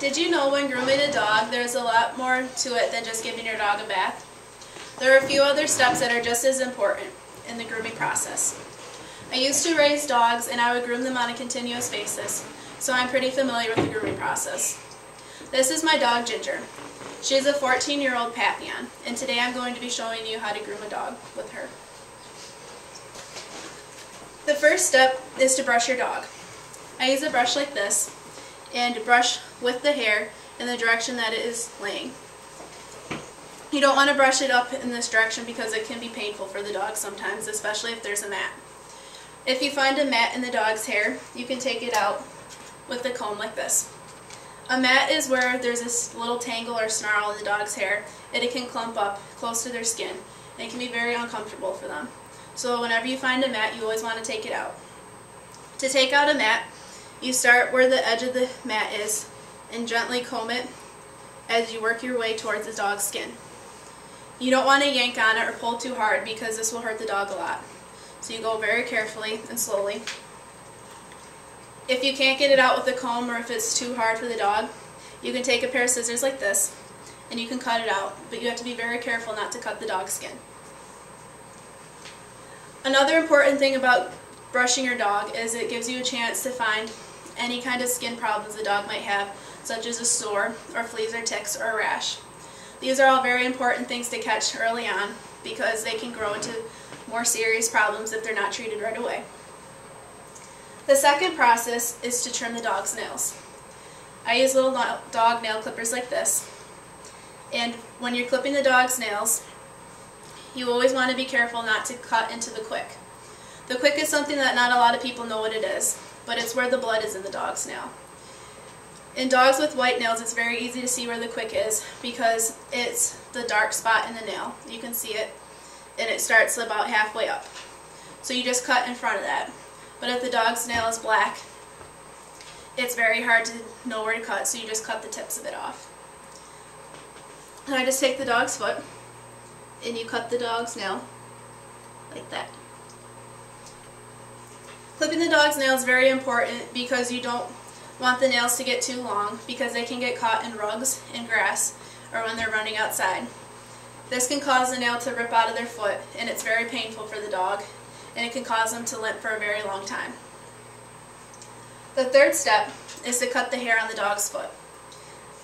Did you know when grooming a dog, there's a lot more to it than just giving your dog a bath? There are a few other steps that are just as important in the grooming process. I used to raise dogs and I would groom them on a continuous basis, so I'm pretty familiar with the grooming process. This is my dog Ginger. She's a 14-year-old Papillon, and today I'm going to be showing you how to groom a dog with her. The first step is to brush your dog. I use a brush like this and brush with the hair in the direction that it is laying. You don't want to brush it up in this direction because it can be painful for the dog sometimes, especially if there's a mat. If you find a mat in the dog's hair, you can take it out with the comb like this. A mat is where there's this little tangle or snarl in the dog's hair and it can clump up close to their skin, and it can be very uncomfortable for them. So whenever you find a mat, you always want to take it out. To take out a mat, you start where the edge of the mat is and gently comb it as you work your way towards the dog's skin. You don't want to yank on it or pull too hard because this will hurt the dog a lot. So you go very carefully and slowly. If you can't get it out with the comb or if it's too hard for the dog, you can take a pair of scissors like this and you can cut it out, but you have to be very careful not to cut the dog's skin. Another important thing about brushing your dog is it gives you a chance to find any kind of skin problems the dog might have, such as a sore or fleas or ticks or a rash. These are all very important things to catch early on because they can grow into more serious problems if they're not treated right away. The second process is to trim the dog's nails. I use little dog nail clippers like this, and when you're clipping the dog's nails, you always want to be careful not to cut into the quick. The quick is something that not a lot of people know what it is, but it's where the blood is in the dog's nail. In dogs with white nails, it's very easy to see where the quick is because it's the dark spot in the nail. You can see it, and it starts about halfway up. So you just cut in front of that. But if the dog's nail is black, it's very hard to know where to cut, so you just cut the tips of it off. And I just take the dog's foot, and you cut the dog's nail like that. Clipping the dog's nail is very important because you don't want the nails to get too long because they can get caught in rugs and grass or when they're running outside. This can cause the nail to rip out of their foot, and it's very painful for the dog, and it can cause them to limp for a very long time. The third step is to cut the hair on the dog's foot.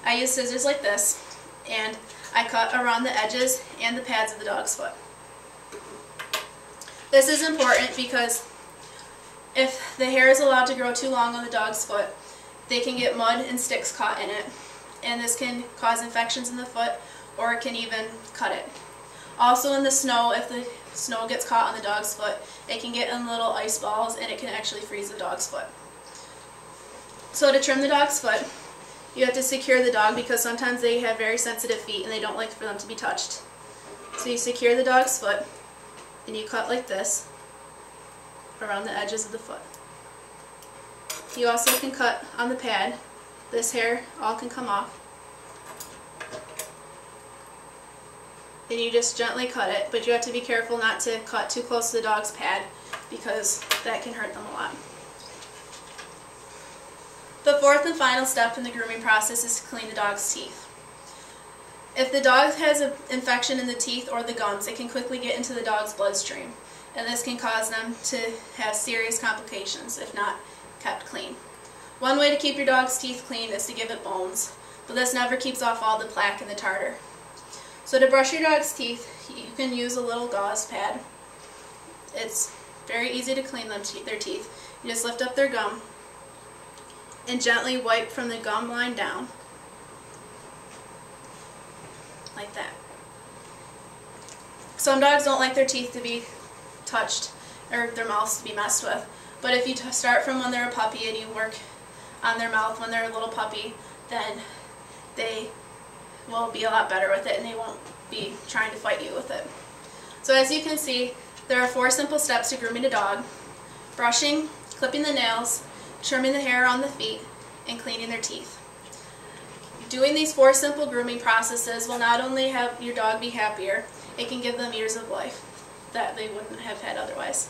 I use scissors like this, and I cut around the edges and the pads of the dog's foot. This is important because if the hair is allowed to grow too long on the dog's foot, they can get mud and sticks caught in it, and this can cause infections in the foot or it can even cut it. Also in the snow, if the snow gets caught on the dog's foot, it can get in little ice balls and it can actually freeze the dog's foot. So to trim the dog's foot, you have to secure the dog because sometimes they have very sensitive feet and they don't like for them to be touched. So you secure the dog's foot and you cut like this around the edges of the foot. You also can cut on the pad. This hair all can come off. And you just gently cut it, but you have to be careful not to cut too close to the dog's pad because that can hurt them a lot. The fourth and final step in the grooming process is to clean the dog's teeth. If the dog has an infection in the teeth or the gums, it can quickly get into the dog's bloodstream, and this can cause them to have serious complications if not kept clean. One way to keep your dog's teeth clean is to give it bones, but this never keeps off all the plaque and the tartar. So to brush your dog's teeth, you can use a little gauze pad. It's very easy to clean their teeth. You just lift up their gum and gently wipe from the gum line down, like that. Some dogs don't like their teeth to be touched or their mouths to be messed with, but if you start from when they're a puppy and you work on their mouth when they're a little puppy, then they will be a lot better with it and they won't be trying to fight you with it. So as you can see, there are 4 simple steps to grooming a dog: brushing, clipping the nails, trimming the hair on the feet, and cleaning their teeth. Doing these 4 simple grooming processes will not only have your dog be happier, it can give them years of life that they wouldn't have had otherwise.